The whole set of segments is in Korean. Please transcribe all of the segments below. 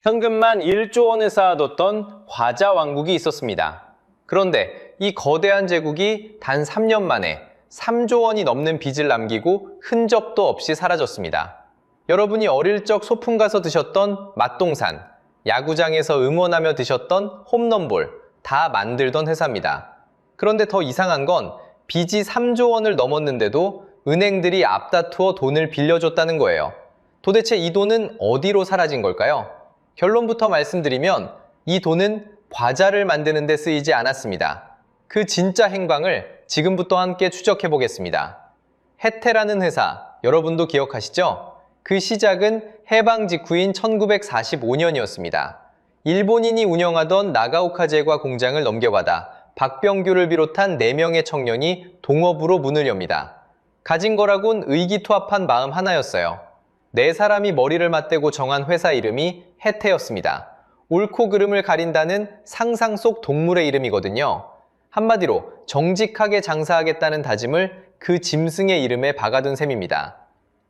현금만 1조 원을 쌓아뒀던 과자 왕국이 있었습니다. 그런데 이 거대한 제국이 단 3년 만에 3조 원이 넘는 빚을 남기고 흔적도 없이 사라졌습니다. 여러분이 어릴 적 소풍 가서 드셨던 맛동산, 야구장에서 응원하며 드셨던 홈런볼 다 만들던 회사입니다. 그런데 더 이상한 건 빚이 3조 원을 넘었는데도 은행들이 앞다투어 돈을 빌려줬다는 거예요. 도대체 이 돈은 어디로 사라진 걸까요? 결론부터 말씀드리면 이 돈은 과자를 만드는 데 쓰이지 않았습니다. 그 진짜 행방을 지금부터 함께 추적해 보겠습니다. 혜태라는 회사, 여러분도 기억하시죠? 그 시작은 해방 직후인 1945년이었습니다. 일본인이 운영하던 나가오카 제과 공장을 넘겨받아 박병규를 비롯한 4명의 청년이 동업으로 문을 엽니다. 가진 거라곤 의기투합한 마음 하나였어요. 4사람이 머리를 맞대고 정한 회사 이름이 혜태였습니다. 옳고 그름을 가린다는 상상 속 동물의 이름이거든요. 한마디로 정직하게 장사하겠다는 다짐을 그 짐승의 이름에 박아둔 셈입니다.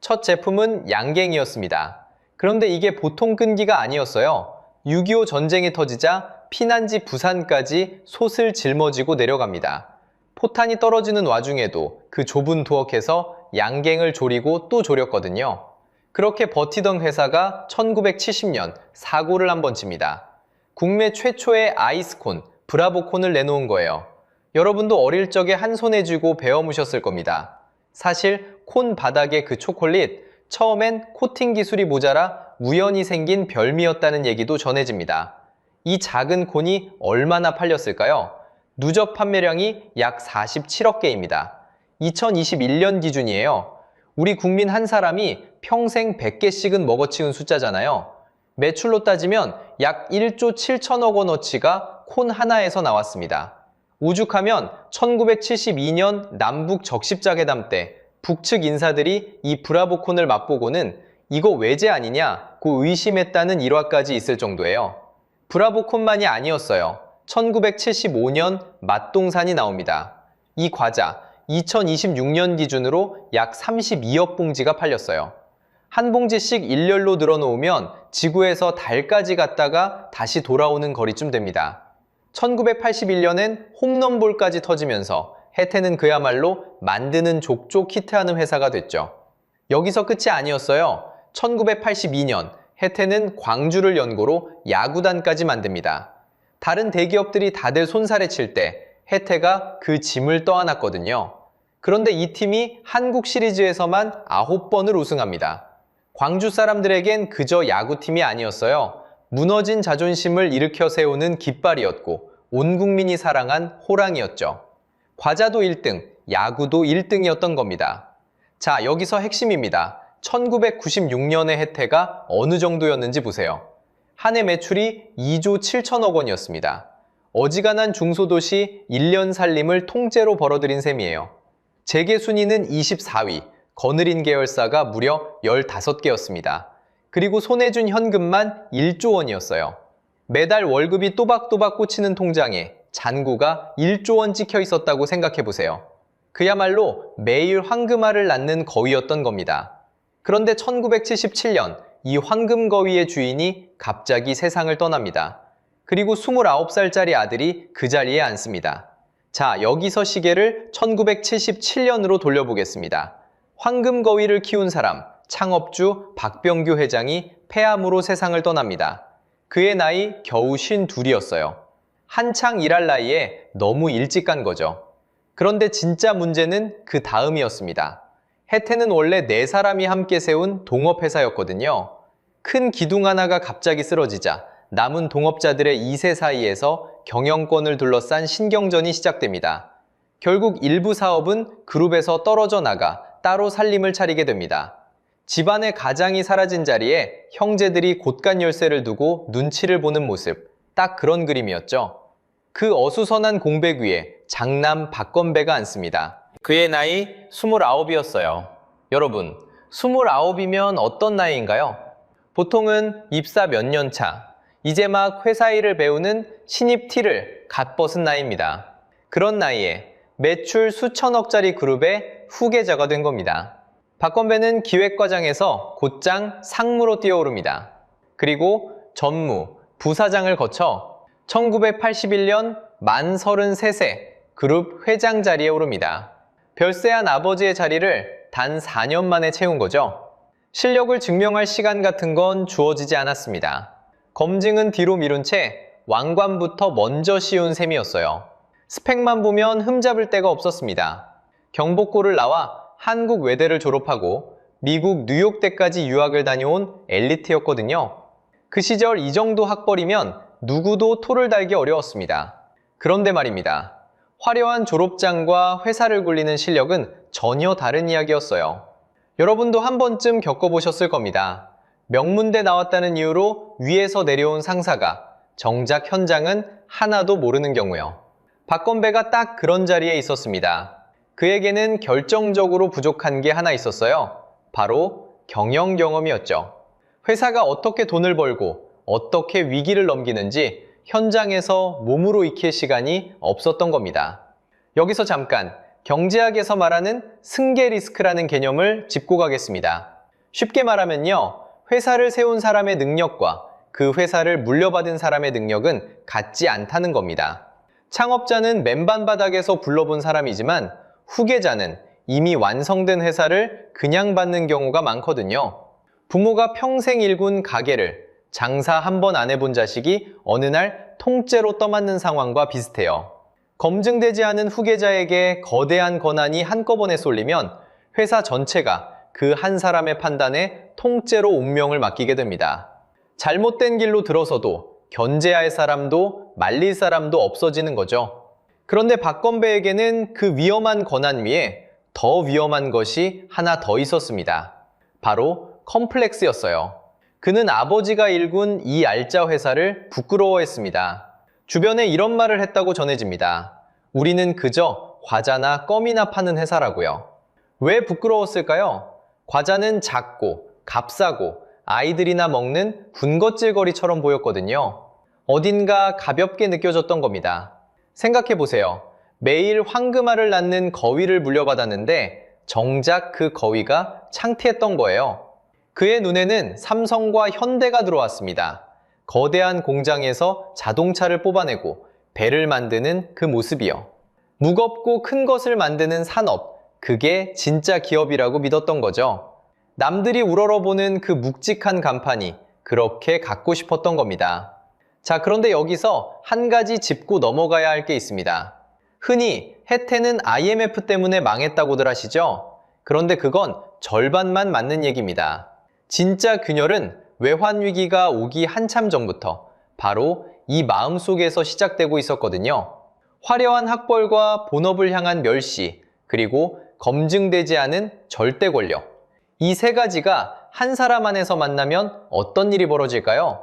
첫 제품은 양갱이었습니다. 그런데 이게 보통 끈기가 아니었어요. 6.25 전쟁이 터지자 피난지 부산까지 솥을 짊어지고 내려갑니다. 포탄이 떨어지는 와중에도 그 좁은 부엌에서 양갱을 조리고 또 졸였거든요. 그렇게 버티던 회사가 1970년 사고를 한번 칩니다. 국내 최초의 아이스콘, 브라보콘을 내놓은 거예요. 여러분도 어릴 적에 한 손에 쥐고 베어 무셨을 겁니다. 사실 콘 바닥의 그 초콜릿, 처음엔 코팅 기술이 모자라 우연히 생긴 별미였다는 얘기도 전해집니다. 이 작은 콘이 얼마나 팔렸을까요? 누적 판매량이 약 47억 개입니다. 2021년 기준이에요. 우리 국민 한 사람이 평생 100개씩은 먹어치운 숫자잖아요. 매출로 따지면 약 1조 7천억 원어치가 콘 하나에서 나왔습니다. 오죽하면 1972년 남북 적십자회담 때 북측 인사들이 이 브라보콘을 맛보고는 이거 외제 아니냐고 의심했다는 일화까지 있을 정도예요. 브라보콘만이 아니었어요. 1975년 맛동산이 나옵니다. 이 과자 2026년 기준으로 약 32억 봉지가 팔렸어요. 한 봉지씩 일렬로 늘어놓으면 지구에서 달까지 갔다가 다시 돌아오는 거리쯤 됩니다. 1981년엔 홈런볼까지 터지면서 혜태는 그야말로 만드는 족족 히트하는 회사가 됐죠. 여기서 끝이 아니었어요. 1982년 혜태는 광주를 연고로 야구단까지 만듭니다. 다른 대기업들이 다들 손살에 칠 때 혜태가 그 짐을 떠안았거든요. 그런데 이 팀이 한국 시리즈에서만 9번을 우승합니다. 광주 사람들에겐 그저 야구팀이 아니었어요. 무너진 자존심을 일으켜 세우는 깃발이었고 온 국민이 사랑한 호랑이였죠. 과자도 1등, 야구도 1등이었던 겁니다. 자, 여기서 핵심입니다. 1996년의 혜태가 어느 정도였는지 보세요. 한 해 매출이 2조 7천억 원이었습니다. 어지간한 중소도시 1년 살림을 통째로 벌어들인 셈이에요. 재계 순위는 24위, 거느린 계열사가 무려 15개였습니다. 그리고 손에 준 현금만 1조 원이었어요. 매달 월급이 또박또박 꽂히는 통장에 잔고가 1조 원 찍혀 있었다고 생각해보세요. 그야말로 매일 황금알을 낳는 거위였던 겁니다. 그런데 1977년 이 황금거위의 주인이 갑자기 세상을 떠납니다. 그리고 29살짜리 아들이 그 자리에 앉습니다. 자, 여기서 시계를 1977년으로 돌려보겠습니다. 황금거위를 키운 사람, 창업주 박병규 회장이 폐암으로 세상을 떠납니다. 그의 나이 겨우 52이었어요. 한창 일할 나이에 너무 일찍 간 거죠. 그런데 진짜 문제는 그 다음이었습니다. 혜태는 원래 4사람이 함께 세운 동업회사였거든요. 큰 기둥 하나가 갑자기 쓰러지자 남은 동업자들의 2세 사이에서 경영권을 둘러싼 신경전이 시작됩니다. 결국 일부 사업은 그룹에서 떨어져 나가 따로 살림을 차리게 됩니다. 집안의 가장이 사라진 자리에 형제들이 곳간 열쇠를 두고 눈치를 보는 모습, 딱 그런 그림이었죠. 그 어수선한 공백 위에 장남 박건배가 앉습니다. 그의 나이 29이었어요. 여러분, 29이면 어떤 나이인가요? 보통은 입사 몇 년 차, 이제 막 회사 일을 배우는 신입 T를 갓 벗은 나이입니다. 그런 나이에 매출 수천억짜리 그룹의 후계자가 된 겁니다. 박건배는 기획과장에서 곧장 상무로 뛰어오릅니다. 그리고 전무, 부사장을 거쳐 1981년 만 33세 그룹 회장 자리에 오릅니다. 별세한 아버지의 자리를 단 4년 만에 채운 거죠. 실력을 증명할 시간 같은 건 주어지지 않았습니다. 검증은 뒤로 미룬 채 왕관부터 먼저 씌운 셈이었어요. 스펙만 보면 흠잡을 데가 없었습니다. 경복고를 나와 한국 외대를 졸업하고 미국 뉴욕대까지 유학을 다녀온 엘리트였거든요. 그 시절 이 정도 학벌이면 누구도 토를 달기 어려웠습니다. 그런데 말입니다. 화려한 졸업장과 회사를 굴리는 실력은 전혀 다른 이야기였어요. 여러분도 한 번쯤 겪어보셨을 겁니다. 명문대 나왔다는 이유로 위에서 내려온 상사가 정작 현장은 하나도 모르는 경우요. 박건배가 딱 그런 자리에 있었습니다. 그에게는 결정적으로 부족한 게 하나 있었어요. 바로 경영 경험이었죠. 회사가 어떻게 돈을 벌고 어떻게 위기를 넘기는지 현장에서 몸으로 익힐 시간이 없었던 겁니다. 여기서 잠깐 경제학에서 말하는 승계 리스크라는 개념을 짚고 가겠습니다. 쉽게 말하면요, 회사를 세운 사람의 능력과 그 회사를 물려받은 사람의 능력은 같지 않다는 겁니다. 창업자는 맨반 바닥에서 굴러본 사람이지만 후계자는 이미 완성된 회사를 그냥 받는 경우가 많거든요. 부모가 평생 일군 가게를 장사 한 번 안 해본 자식이 어느 날 통째로 떠맡는 상황과 비슷해요. 검증되지 않은 후계자에게 거대한 권한이 한꺼번에 쏠리면 회사 전체가 그 한 사람의 판단에 통째로 운명을 맡기게 됩니다. 잘못된 길로 들어서도 견제할 사람도 말릴 사람도 없어지는 거죠. 그런데 박건배에게는 그 위험한 권한 위에 더 위험한 것이 하나 더 있었습니다. 바로 컴플렉스였어요. 그는 아버지가 일군 이 알짜 회사를 부끄러워했습니다. 주변에 이런 말을 했다고 전해집니다. 우리는 그저 과자나 껌이나 파는 회사라고요. 왜 부끄러웠을까요? 과자는 작고 값싸고 아이들이나 먹는 군것질거리처럼 보였거든요. 어딘가 가볍게 느껴졌던 겁니다. 생각해보세요. 매일 황금알을 낳는 거위를 물려받았는데 정작 그 거위가 창피했던 거예요. 그의 눈에는 삼성과 현대가 들어왔습니다. 거대한 공장에서 자동차를 뽑아내고 배를 만드는 그 모습이요. 무겁고 큰 것을 만드는 산업, 그게 진짜 기업이라고 믿었던 거죠. 남들이 우러러보는 그 묵직한 간판이 그렇게 갖고 싶었던 겁니다. 자, 그런데 여기서 한 가지 짚고 넘어가야 할 게 있습니다. 흔히 혜태는 IMF 때문에 망했다고들 하시죠? 그런데 그건 절반만 맞는 얘기입니다. 진짜 균열은 외환위기가 오기 한참 전부터 바로 이 마음속에서 시작되고 있었거든요. 화려한 학벌과 본업을 향한 멸시, 그리고 검증되지 않은 절대 권력. 이 세 가지가 한 사람 안에서 만나면 어떤 일이 벌어질까요?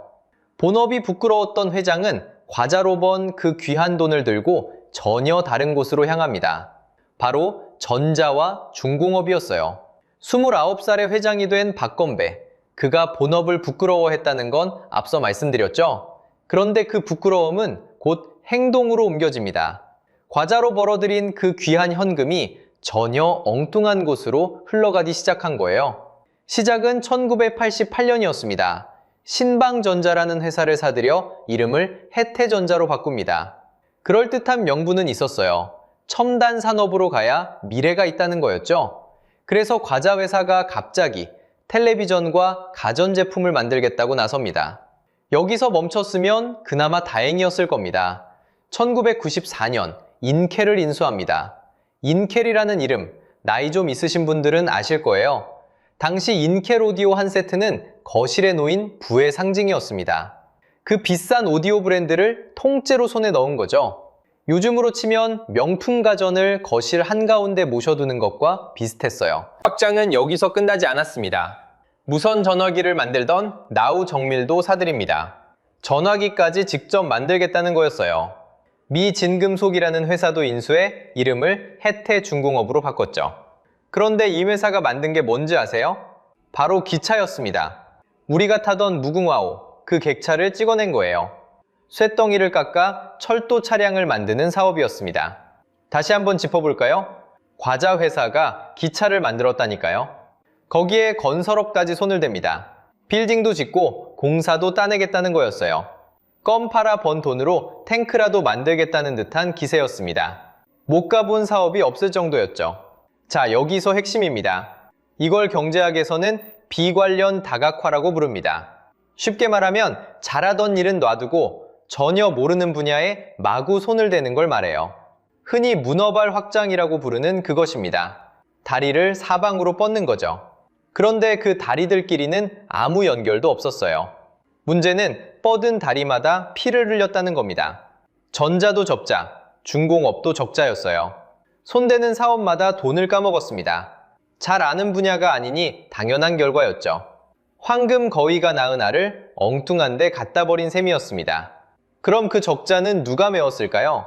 본업이 부끄러웠던 회장은 과자로 번 그 귀한 돈을 들고 전혀 다른 곳으로 향합니다. 바로 전자와 중공업이었어요. 29살에 회장이 된 박건배, 그가 본업을 부끄러워했다는 건 앞서 말씀드렸죠? 그런데 그 부끄러움은 곧 행동으로 옮겨집니다. 과자로 벌어들인 그 귀한 현금이 전혀 엉뚱한 곳으로 흘러가기 시작한 거예요. 시작은 1988년이었습니다. 신방전자라는 회사를 사들여 이름을 혜태전자로 바꿉니다. 그럴듯한 명분은 있었어요. 첨단 산업으로 가야 미래가 있다는 거였죠. 그래서 과자 회사가 갑자기 텔레비전과 가전제품을 만들겠다고 나섭니다. 여기서 멈췄으면 그나마 다행이었을 겁니다. 1994년 인켈을 인수합니다. 인켈이라는 이름, 나이 좀 있으신 분들은 아실 거예요. 당시 인켈 오디오 한 세트는 거실에 놓인 부의 상징이었습니다. 그 비싼 오디오 브랜드를 통째로 손에 넣은 거죠. 요즘으로 치면 명품 가전을 거실 한가운데 모셔두는 것과 비슷했어요. 확장은 여기서 끝나지 않았습니다. 무선 전화기를 만들던 나우 정밀도 사들입니다. 전화기까지 직접 만들겠다는 거였어요. 미진금속이라는 회사도 인수해 이름을 혜태중공업으로 바꿨죠. 그런데 이 회사가 만든 게 뭔지 아세요? 바로 기차였습니다. 우리가 타던 무궁화호, 그 객차를 찍어낸 거예요. 쇳덩이를 깎아 철도 차량을 만드는 사업이었습니다. 다시 한번 짚어볼까요? 과자 회사가 기차를 만들었다니까요. 거기에 건설업까지 손을 댑니다. 빌딩도 짓고 공사도 따내겠다는 거였어요. 껌 팔아 번 돈으로 탱크라도 만들겠다는 듯한 기세였습니다. 못 가본 사업이 없을 정도였죠. 자, 여기서 핵심입니다. 이걸 경제학에서는 비관련 다각화라고 부릅니다. 쉽게 말하면 잘하던 일은 놔두고 전혀 모르는 분야에 마구 손을 대는 걸 말해요. 흔히 문어발 확장이라고 부르는 그것입니다. 다리를 사방으로 뻗는 거죠. 그런데 그 다리들끼리는 아무 연결도 없었어요. 문제는 뻗은 다리마다 피를 흘렸다는 겁니다. 전자도 적자, 중공업도 적자였어요. 손대는 사업마다 돈을 까먹었습니다. 잘 아는 분야가 아니니 당연한 결과였죠. 황금 거위가 낳은 알을 엉뚱한 데 갖다 버린 셈이었습니다. 그럼 그 적자는 누가 메웠을까요?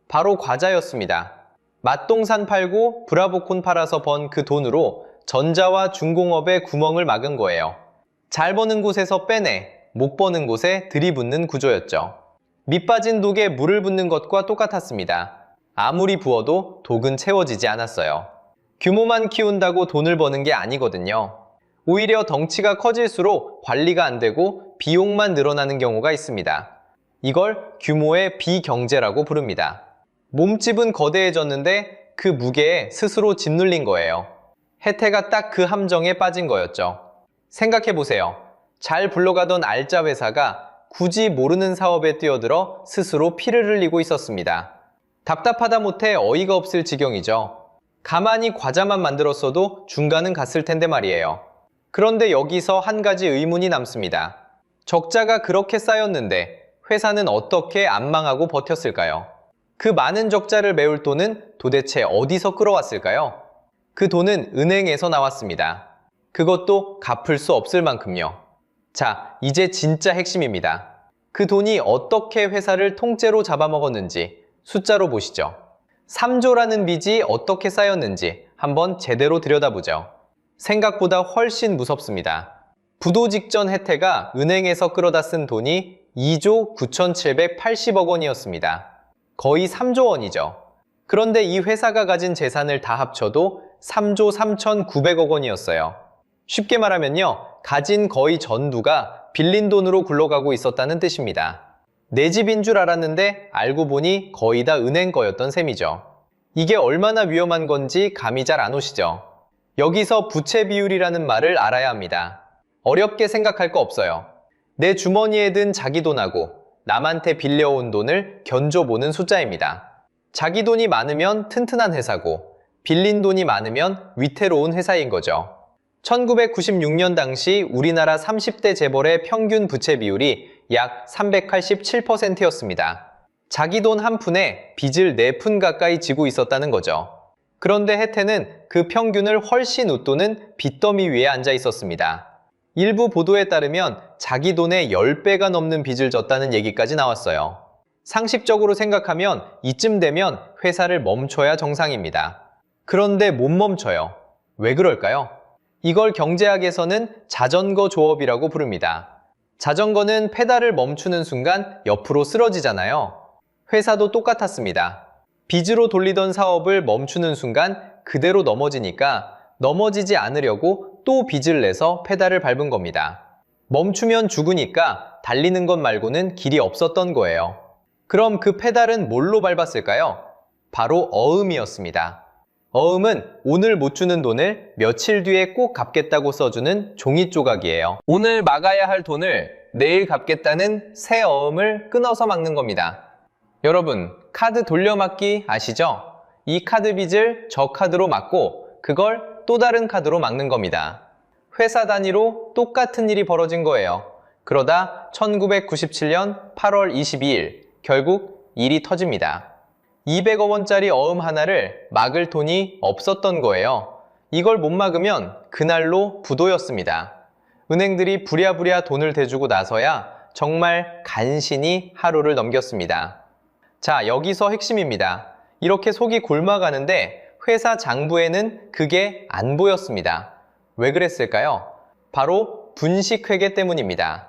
바로 과자였습니다. 맛동산 팔고 브라보콘 팔아서 번 그 돈으로 전자와 중공업의 구멍을 막은 거예요. 잘 버는 곳에서 빼내, 못 버는 곳에 들이붓는 구조였죠. 밑 빠진 독에 물을 붓는 것과 똑같았습니다. 아무리 부어도 독은 채워지지 않았어요. 규모만 키운다고 돈을 버는 게 아니거든요. 오히려 덩치가 커질수록 관리가 안 되고 비용만 늘어나는 경우가 있습니다. 이걸 규모의 비경제라고 부릅니다. 몸집은 거대해졌는데 그 무게에 스스로 짓눌린 거예요. 혜태가 딱 그 함정에 빠진 거였죠. 생각해보세요. 잘 굴러가던 알짜 회사가 굳이 모르는 사업에 뛰어들어 스스로 피를 흘리고 있었습니다. 답답하다 못해 어이가 없을 지경이죠. 가만히 과자만 만들었어도 중간은 갔을 텐데 말이에요. 그런데 여기서 한 가지 의문이 남습니다. 적자가 그렇게 쌓였는데 회사는 어떻게 안 망하고 버텼을까요? 그 많은 적자를 메울 돈은 도대체 어디서 끌어왔을까요? 그 돈은 은행에서 나왔습니다. 그것도 갚을 수 없을 만큼요. 자, 이제 진짜 핵심입니다. 그 돈이 어떻게 회사를 통째로 잡아먹었는지 숫자로 보시죠. 3조라는 빚이 어떻게 쌓였는지 한번 제대로 들여다보죠. 생각보다 훨씬 무섭습니다. 부도 직전 혜태가 은행에서 끌어다 쓴 돈이 2조 9,780억 원이었습니다. 거의 3조 원이죠. 그런데 이 회사가 가진 재산을 다 합쳐도 3조 3,900억 원이었어요. 쉽게 말하면요, 가진 거의 전부가 빌린 돈으로 굴러가고 있었다는 뜻입니다. 내 집인 줄 알았는데 알고 보니 거의 다 은행 거였던 셈이죠. 이게 얼마나 위험한 건지 감이 잘 안 오시죠? 여기서 부채 비율이라는 말을 알아야 합니다. 어렵게 생각할 거 없어요. 내 주머니에 든 자기 돈하고 남한테 빌려온 돈을 견줘보는 숫자입니다. 자기 돈이 많으면 튼튼한 회사고 빌린 돈이 많으면 위태로운 회사인 거죠. 1996년 당시 우리나라 30대 재벌의 평균 부채 비율이 약 387%였습니다. 자기 돈 한 푼에 빚을 4푼 가까이 지고 있었다는 거죠. 그런데 혜태는 그 평균을 훨씬 웃도는 빚더미 위에 앉아 있었습니다. 일부 보도에 따르면 자기 돈의 10배가 넘는 빚을 졌다는 얘기까지 나왔어요. 상식적으로 생각하면 이쯤 되면 회사를 멈춰야 정상입니다. 그런데 못 멈춰요. 왜 그럴까요? 이걸 경제학에서는 자전거 조업이라고 부릅니다. 자전거는 페달을 멈추는 순간 옆으로 쓰러지잖아요. 회사도 똑같았습니다. 빚으로 돌리던 사업을 멈추는 순간 그대로 넘어지니까 넘어지지 않으려고 또 빚을 내서 페달을 밟은 겁니다. 멈추면 죽으니까 달리는 것 말고는 길이 없었던 거예요. 그럼 그 페달은 뭘로 밟았을까요? 바로 어음이었습니다. 어음은 오늘 못 주는 돈을 며칠 뒤에 꼭 갚겠다고 써주는 종이 조각이에요. 오늘 막아야 할 돈을 내일 갚겠다는 새 어음을 끊어서 막는 겁니다. 여러분, 카드 돌려막기 아시죠? 이 카드 빚을 저 카드로 막고 그걸 또 다른 카드로 막는 겁니다. 회사 단위로 똑같은 일이 벌어진 거예요. 그러다 1997년 8월 22일 결국 일이 터집니다. 200억 원짜리 어음 하나를 막을 돈이 없었던 거예요. 이걸 못 막으면 그날로 부도였습니다. 은행들이 부랴부랴 돈을 대주고 나서야 정말 간신히 하루를 넘겼습니다. 자, 여기서 핵심입니다. 이렇게 속이 골마가는데 회사 장부에는 그게 안 보였습니다. 왜 그랬을까요? 바로 분식회계 때문입니다.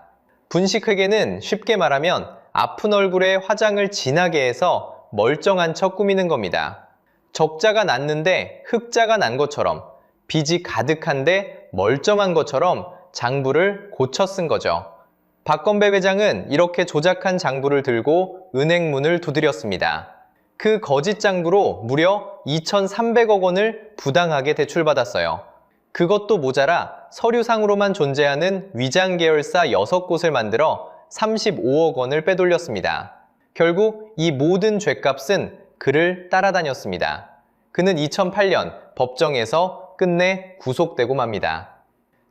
분식회계는 쉽게 말하면 아픈 얼굴에 화장을 진하게 해서 멀쩡한 척 꾸미는 겁니다. 적자가 났는데 흑자가 난 것처럼, 빚이 가득한데 멀쩡한 것처럼 장부를 고쳐 쓴 거죠. 박건배 회장은 이렇게 조작한 장부를 들고 은행 문을 두드렸습니다. 그 거짓 장부로 무려 2,300억 원을 부당하게 대출받았어요. 그것도 모자라 서류상으로만 존재하는 위장 계열사 6곳을 만들어 35억 원을 빼돌렸습니다. 결국 이 모든 죗값은 그를 따라다녔습니다. 그는 2008년 법정에서 끝내 구속되고 맙니다.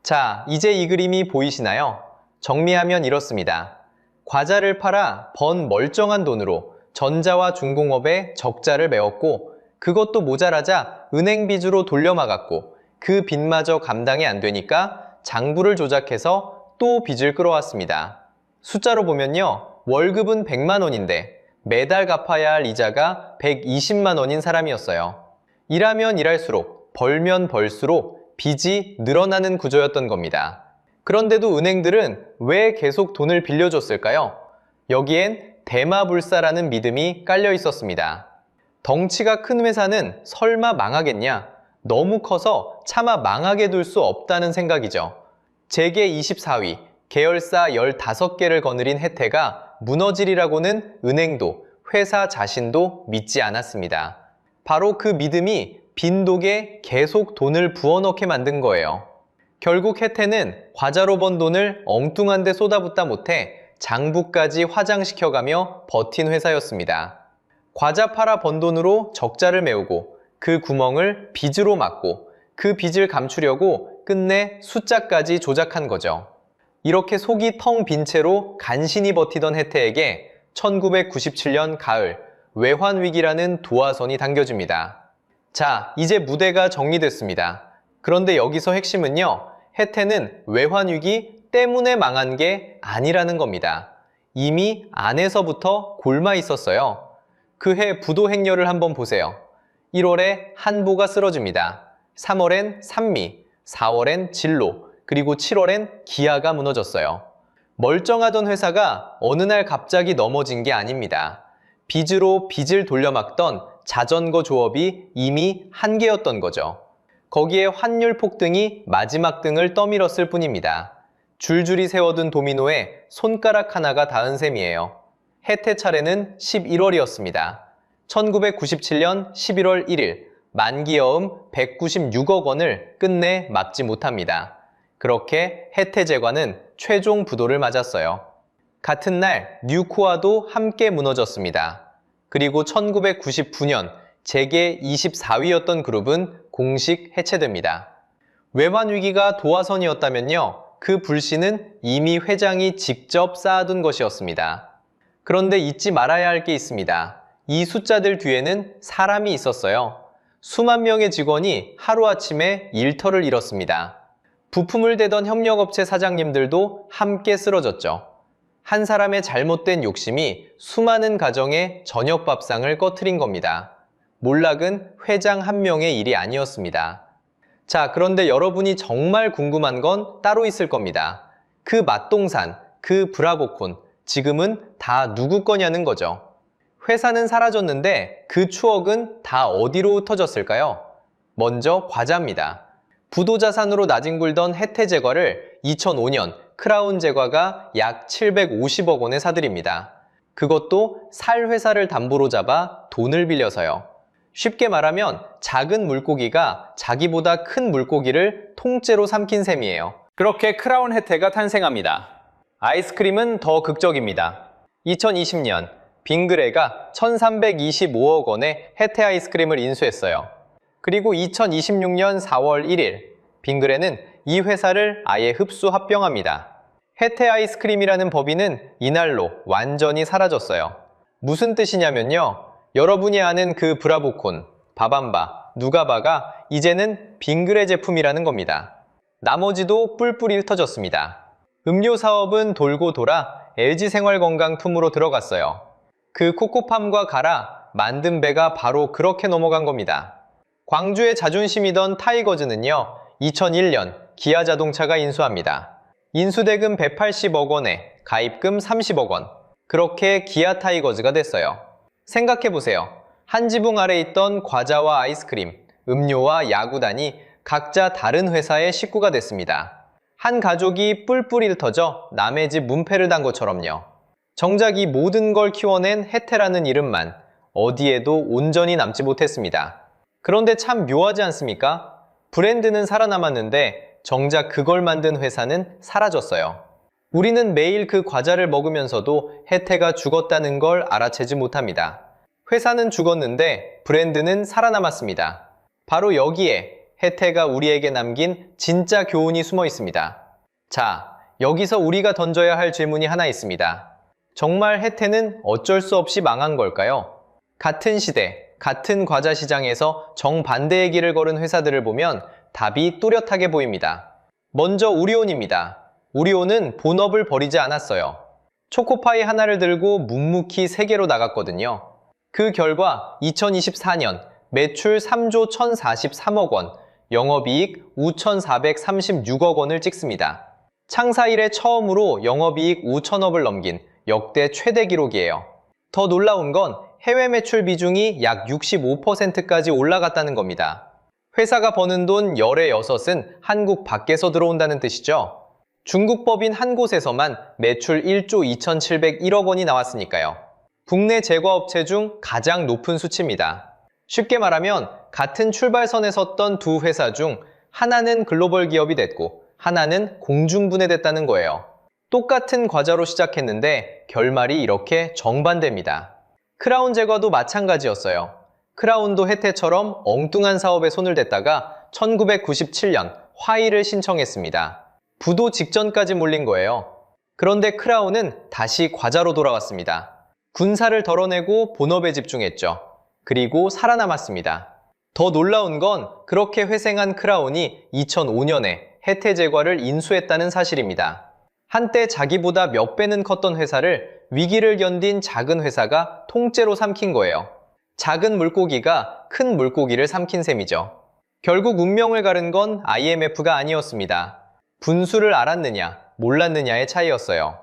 자, 이제 이 그림이 보이시나요? 정리하면 이렇습니다. 과자를 팔아 번 멀쩡한 돈으로 전자와 중공업에 적자를 메웠고 그것도 모자라자 은행 빚으로 돌려막았고 그 빚마저 감당이 안 되니까 장부를 조작해서 또 빚을 끌어왔습니다. 숫자로 보면요. 월급은 100만 원인데 매달 갚아야 할 이자가 120만 원인 사람이었어요. 일하면 일할수록 벌면 벌수록 빚이 늘어나는 구조였던 겁니다. 그런데도 은행들은 왜 계속 돈을 빌려줬을까요? 여기엔 대마불사라는 믿음이 깔려 있었습니다. 덩치가 큰 회사는 설마 망하겠냐? 너무 커서 차마 망하게 둘 수 없다는 생각이죠. 재계 24위, 계열사 15개를 거느린 혜태가 무너지리라고는 은행도 회사 자신도 믿지 않았습니다. 바로 그 믿음이 빈독에 계속 돈을 부어넣게 만든 거예요. 결국 혜태는 과자로 번 돈을 엉뚱한 데 쏟아붓다 못해 장부까지 화장시켜가며 버틴 회사였습니다. 과자 팔아 번 돈으로 적자를 메우고 그 구멍을 빚으로 막고 그 빚을 감추려고 끝내 숫자까지 조작한 거죠. 이렇게 속이 텅 빈 채로 간신히 버티던 혜태에게 1997년 가을 외환위기라는 도화선이 당겨집니다. 자, 이제 무대가 정리됐습니다. 그런데 여기서 핵심은요. 혜태는 외환위기 때문에 망한 게 아니라는 겁니다. 이미 안에서부터 골마 있었어요. 그해 부도 행렬을 한번 보세요. 1월에 한보가 쓰러집니다. 3월엔 산미, 4월엔 진로, 그리고 7월엔 기아가 무너졌어요. 멀쩡하던 회사가 어느 날 갑자기 넘어진 게 아닙니다. 빚으로 빚을 돌려막던 자전거 조업이 이미 한계였던 거죠. 거기에 환율 폭등이 마지막 등을 떠밀었을 뿐입니다. 줄줄이 세워둔 도미노에 손가락 하나가 닿은 셈이에요. 혜태 차례는 11월이었습니다. 1997년 11월 1일 만기여음 196억 원을 끝내 막지 못합니다. 그렇게 혜태제과는 최종 부도를 맞았어요. 같은 날 뉴코아도 함께 무너졌습니다. 그리고 1999년 재계 24위였던 그룹은 공식 해체됩니다. 외환위기가 도화선이었다면요. 그 불씨는 이미 회장이 직접 쌓아둔 것이었습니다. 그런데 잊지 말아야 할 게 있습니다. 이 숫자들 뒤에는 사람이 있었어요. 수만 명의 직원이 하루아침에 일터를 잃었습니다. 부품을 대던 협력업체 사장님들도 함께 쓰러졌죠. 한 사람의 잘못된 욕심이 수많은 가정의 저녁 밥상을 꺼트린 겁니다. 몰락은 회장 한 명의 일이 아니었습니다. 자, 그런데 여러분이 정말 궁금한 건 따로 있을 겁니다. 그 맛동산, 그 브라보콘, 지금은 다 누구 거냐는 거죠. 회사는 사라졌는데 그 추억은 다 어디로 흩어졌을까요? 먼저 과자입니다. 부도자산으로 나뒹굴던 혜태제과를 2005년 크라운제과가 약 750억 원에 사들입니다. 그것도 살 회사를 담보로 잡아 돈을 빌려서요. 쉽게 말하면 작은 물고기가 자기보다 큰 물고기를 통째로 삼킨 셈이에요. 그렇게 크라운 혜태가 탄생합니다. 아이스크림은 더 극적입니다. 2020년 빙그레가 1325억 원의 혜태 아이스크림을 인수했어요. 그리고 2026년 4월 1일 빙그레는 이 회사를 아예 흡수 합병합니다. 혜태 아이스크림이라는 법인은 이날로 완전히 사라졌어요. 무슨 뜻이냐면요. 여러분이 아는 그 브라보콘, 바밤바, 누가바가 이제는 빙그레 제품이라는 겁니다. 나머지도 뿔뿔이 흩어졌습니다. 음료 사업은 돌고 돌아 LG생활건강 품으로 들어갔어요. 그 코코팜과 갈아 만든 배가 바로 그렇게 넘어간 겁니다. 광주의 자존심이던 타이거즈는요, 2001년 기아자동차가 인수합니다. 인수대금 180억 원에 가입금 30억 원. 그렇게 기아 타이거즈가 됐어요. 생각해보세요. 한 지붕 아래 있던 과자와 아이스크림, 음료와 야구단이 각자 다른 회사의 식구가 됐습니다. 한 가족이 뿔뿔이 흩어져 남의 집 문패를 단 것처럼요. 정작 이 모든 걸 키워낸 혜태라는 이름만 어디에도 온전히 남지 못했습니다. 그런데 참 묘하지 않습니까? 브랜드는 살아남았는데 정작 그걸 만든 회사는 사라졌어요. 우리는 매일 그 과자를 먹으면서도 혜태가 죽었다는 걸 알아채지 못합니다. 회사는 죽었는데 브랜드는 살아남았습니다. 바로 여기에 혜태가 우리에게 남긴 진짜 교훈이 숨어 있습니다. 자, 여기서 우리가 던져야 할 질문이 하나 있습니다. 정말 혜태는 어쩔 수 없이 망한 걸까요? 같은 시대, 같은 과자 시장에서 정반대의 길을 걸은 회사들을 보면 답이 또렷하게 보입니다. 먼저 우리온입니다. 우리온은 본업을 버리지 않았어요. 초코파이 하나를 들고 묵묵히 세계로 나갔거든요. 그 결과 2024년 매출 3조 1,043억 원, 영업이익 5,436억 원을 찍습니다. 창사 이래 처음으로 영업이익 5천억을 넘긴 역대 최대 기록이에요. 더 놀라운 건 해외 매출 비중이 약 65%까지 올라갔다는 겁니다. 회사가 버는 돈 열의 6은 한국 밖에서 들어온다는 뜻이죠. 중국 법인 한 곳에서만 매출 1조 2,701억 원이 나왔으니까요. 국내 제과업체 중 가장 높은 수치입니다. 쉽게 말하면 같은 출발선에 섰던 두 회사 중 하나는 글로벌 기업이 됐고 하나는 공중분해됐다는 거예요. 똑같은 과자로 시작했는데 결말이 이렇게 정반대입니다. 크라운 제과도 마찬가지였어요. 크라운도 혜태처럼 엉뚱한 사업에 손을 댔다가 1997년 화의를 신청했습니다. 부도 직전까지 몰린 거예요. 그런데 크라운은 다시 과자로 돌아왔습니다. 군사를 덜어내고 본업에 집중했죠. 그리고 살아남았습니다. 더 놀라운 건 그렇게 회생한 크라운이 2005년에 혜태제과를 인수했다는 사실입니다. 한때 자기보다 몇 배는 컸던 회사를 위기를 견딘 작은 회사가 통째로 삼킨 거예요. 작은 물고기가 큰 물고기를 삼킨 셈이죠. 결국 운명을 가른 건 IMF가 아니었습니다. 분수를 알았느냐, 몰랐느냐의 차이였어요.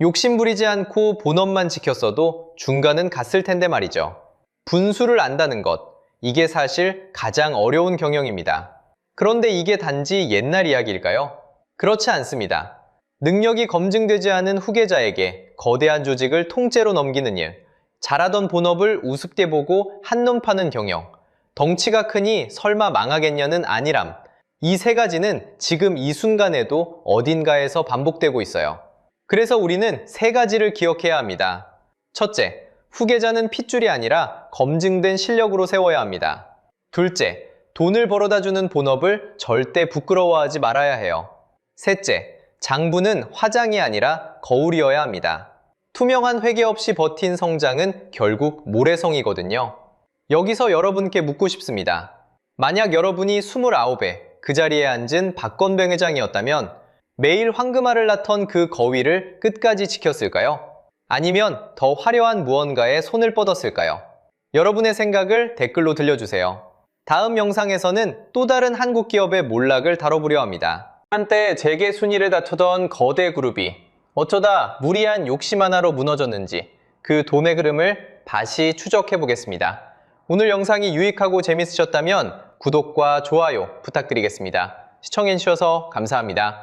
욕심부리지 않고 본업만 지켰어도 중간은 갔을 텐데 말이죠. 분수를 안다는 것, 이게 사실 가장 어려운 경영입니다. 그런데 이게 단지 옛날 이야기일까요? 그렇지 않습니다. 능력이 검증되지 않은 후계자에게 거대한 조직을 통째로 넘기는 일, 잘하던 본업을 우습게 보고 한눈 파는 경영, 덩치가 크니 설마 망하겠냐는 안일함, 이 세 가지는 지금 이 순간에도 어딘가에서 반복되고 있어요. 그래서 우리는 세 가지를 기억해야 합니다. 첫째, 후계자는 핏줄이 아니라 검증된 실력으로 세워야 합니다. 둘째, 돈을 벌어다 주는 본업을 절대 부끄러워하지 말아야 해요. 셋째, 장부는 화장이 아니라 거울이어야 합니다. 투명한 회계 없이 버틴 성장은 결국 모래성이거든요. 여기서 여러분께 묻고 싶습니다. 만약 여러분이 29에 그 자리에 앉은 박건뱅 회장이었다면 매일 황금알을 낳던 그 거위를 끝까지 지켰을까요? 아니면 더 화려한 무언가에 손을 뻗었을까요? 여러분의 생각을 댓글로 들려주세요. 다음 영상에서는 또 다른 한국 기업의 몰락을 다뤄보려 합니다. 한때 재계 순위를 다투던 거대 그룹이 어쩌다 무리한 욕심 하나로 무너졌는지 그 돈의 흐름을 다시 추적해 보겠습니다. 오늘 영상이 유익하고 재밌으셨다면 구독과 좋아요 부탁드리겠습니다. 시청해주셔서 감사합니다.